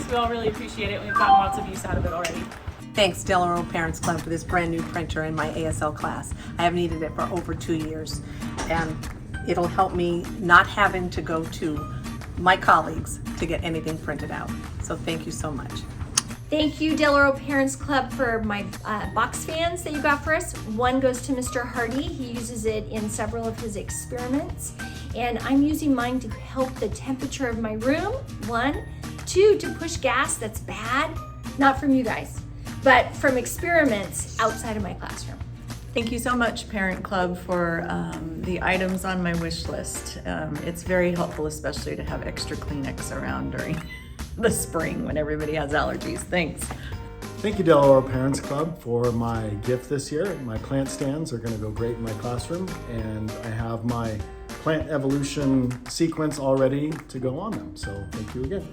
We all really appreciate it. We've gotten lots of use out of it already. Thanks, Del Oro Parents Club, for this brand new printer in my ASL class. I have needed it for over 2 years, and it'll help me not having to go to my colleagues to get anything printed out. So thank you so much. Thank you, Del Oro Parents Club, for my box fans that you got for us. One goes to Mr. Hardy. He uses it in several of his experiments. And I'm using mine to help the temperature of my room, 1. 2, to push gas that's bad, not from you guys, but from experiments outside of my classroom. Thank you so much, Parent Club, for the items on my wish list. It's very helpful, especially to have extra Kleenex around during the spring when everybody has allergies. Thanks. Thank you, Del Oro Parents Club, for my gift this year. My plant stands are going to go great in my classroom, and I have my plant evolution sequence all ready to go on them. So thank you again.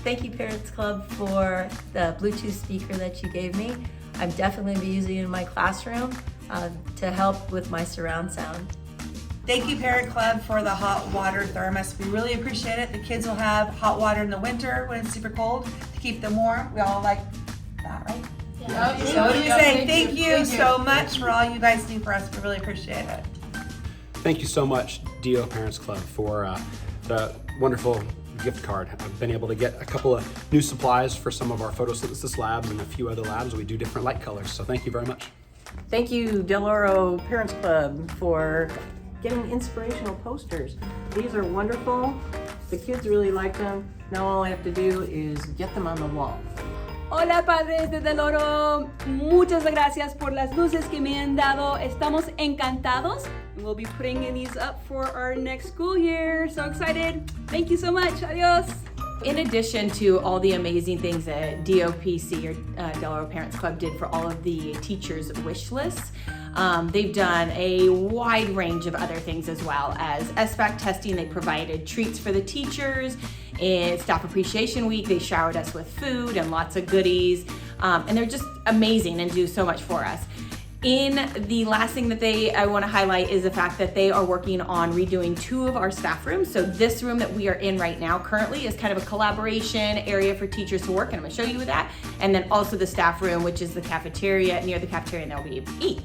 Thank you, Parents Club, for the Bluetooth speaker that you gave me. I'm definitely be using it in my classroom to help with my surround sound. Thank you, Parent Club, for the hot water thermos. We really appreciate it. The kids will have hot water in the winter when it's super cold to keep them warm. We all like that, right? Yeah. So what do we say? Thank you so much for all you guys do for us. We really appreciate it. Thank you so much, DO Parents Club, for the wonderful gift card. I've been able to get a couple of new supplies for some of our photosynthesis labs and a few other labs. We do different light colors, so thank you very much. Thank you, Del Oro Parents Club, for getting inspirational posters. These are wonderful. The kids really like them. Now all I have to do is get them on the wall. Hola padres de Del Oro, muchas gracias por las luces que me han dado. Estamos encantados. We'll be putting these up for our next school year. So excited. Thank you so much. Adios. In addition to all the amazing things that DOPC, or Del Oro Parents Club, did for all of the teachers' wish lists, they've done a wide range of other things as well. As SBAC testing, they provided treats for the teachers. In Staff Appreciation Week, they showered us with food and lots of goodies. And they're just amazing and do so much for us. In the last thing that I want to highlight is the fact that they are working on redoing 2 of our staff rooms. So this room that we are in right now currently is kind of a collaboration area for teachers to work, and I'm going to show you that. And then also the staff room, which is the cafeteria, near the cafeteria, and they'll be able to eat.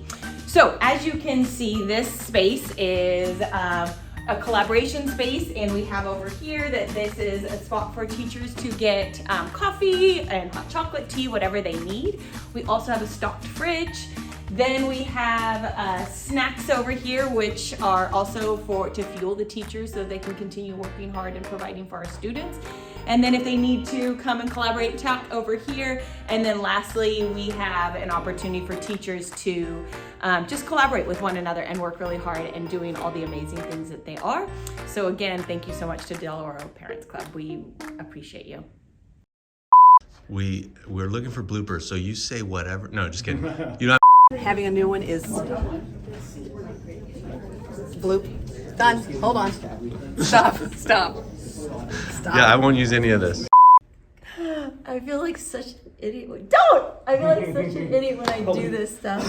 So as you can see, this space is a collaboration space, and we have over here that this is a spot for teachers to get coffee and hot chocolate, tea, whatever they need. We also have a stocked fridge. Then we have snacks over here, which are also to fuel the teachers so they can continue working hard and providing for our students. And then if they need to come and collaborate, talk over here. And then lastly, we have an opportunity for teachers to just collaborate with one another and work really hard and doing all the amazing things that they are. So again, thank you so much to Del Oro Parents Club. We appreciate you. We're looking for bloopers, so you say whatever. No, just kidding. You don't. Having a new one is bloop. Done. Hold on. Stop. Stop. Stop. Yeah, I won't use any of this. I feel like such an idiot. Don't! I feel like such an idiot when I do this stuff.